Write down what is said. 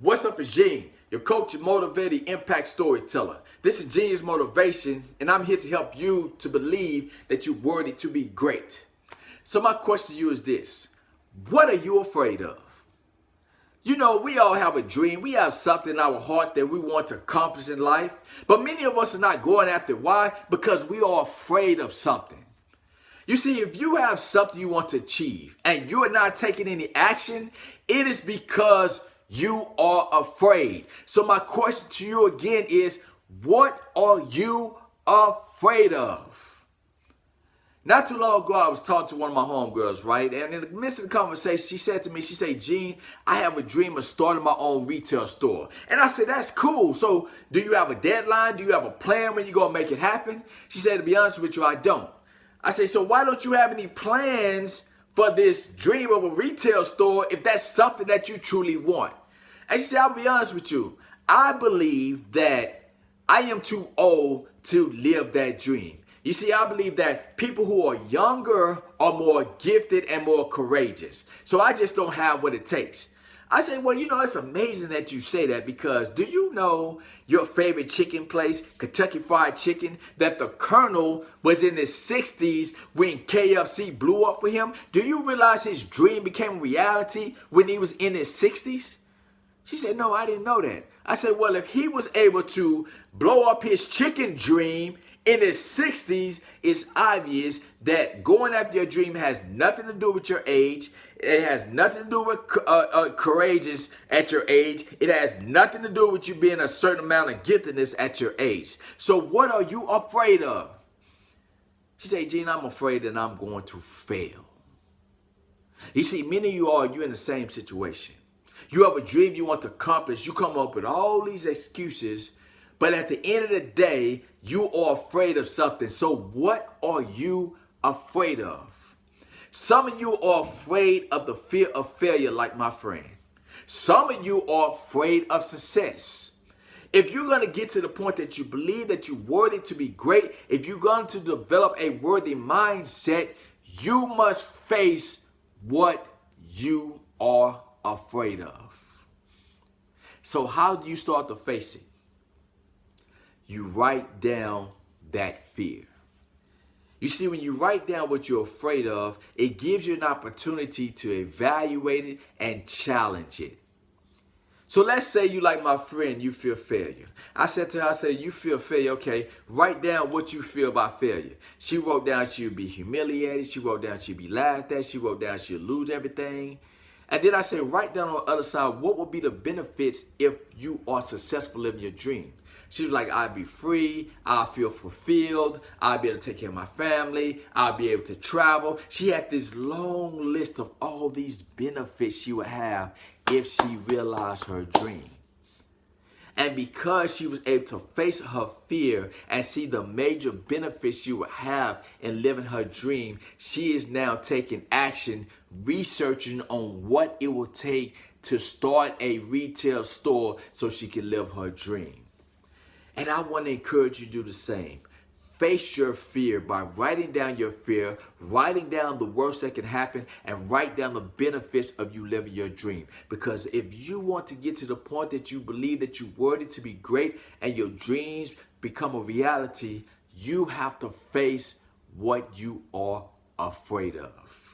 What's up, it's Gene, your coach and motivated impact storyteller. This is Gene's Motivation, and I'm here to help you to believe that you're worthy to be great. So my question to you is this: what are you afraid of? You know, we all have a dream. We have something in our heart that we want to accomplish in life, but many of us are not going after it. Why? Because we are afraid of something. You see, if you have something you want to achieve and you are not taking any action, it is because you are afraid. So my question to you again is, what are you afraid of? Not too long ago, I was talking to one of my homegirls, right? And in the midst of the conversation, she said to me, she said, Gene, I have a dream of starting my own retail store. And I said, that's cool. So do you have a deadline? Do you have a plan when you're going to make it happen? She said, to be honest with you, I don't. I said, so why don't you have any plans for this dream of a retail store if that's something that you truly want? And she said, I'll be honest with you. I believe that I am too old to live that dream. You see, I believe that people who are younger are more gifted and more courageous. So I just don't have what it takes. I say, well, you know, it's amazing that you say that, because do you know your favorite chicken place, Kentucky Fried Chicken, that the Colonel was in his 60s when KFC blew up for him? Do you realize his dream became reality when he was in his 60s? She said, no, I didn't know that. I said, well, if he was able to blow up his chicken dream in his 60s, it's obvious that going after your dream has nothing to do with your age. It has nothing to do with courageous at your age. It has nothing to do with you being a certain amount of giftedness at your age. So what are you afraid of? She said, Gene, I'm afraid that I'm going to fail. You see, many of you're in the same situation. You have a dream you want to accomplish. You come up with all these excuses, but at the end of the day, you are afraid of something. So what are you afraid of? Some of you are afraid of the fear of failure, like my friend. Some of you are afraid of success. If you're going to get to the point that you believe that you're worthy to be great, if you're going to develop a worthy mindset, you must face what you are afraid of. So how do you start to face it? You write down that fear. You see, when you write down what you're afraid of, it gives you an opportunity to evaluate it and challenge it. So let's say you, like my friend, you feel failure. I said to her, I said, you feel failure, okay, write down what you feel about failure. She wrote down she would be humiliated. She wrote down she'd be laughed at. She wrote down she'd lose everything. And then I said, write down on the other side, what would be the benefits if you are successful in your dream? She was like, I'd be free, I'll feel fulfilled, I'll be able to take care of my family, I'll be able to travel. She had this long list of all these benefits she would have if she realized her dream. And because she was able to face her fear and see the major benefits she would have in living her dream, she is now taking action, researching on what it will take to start a retail store so she can live her dream. And I want to encourage you to do the same. Face your fear by writing down your fear, writing down the worst that can happen, and write down the benefits of you living your dream. Because if you want to get to the point that you believe that you're worthy to be great and your dreams become a reality, you have to face what you are afraid of.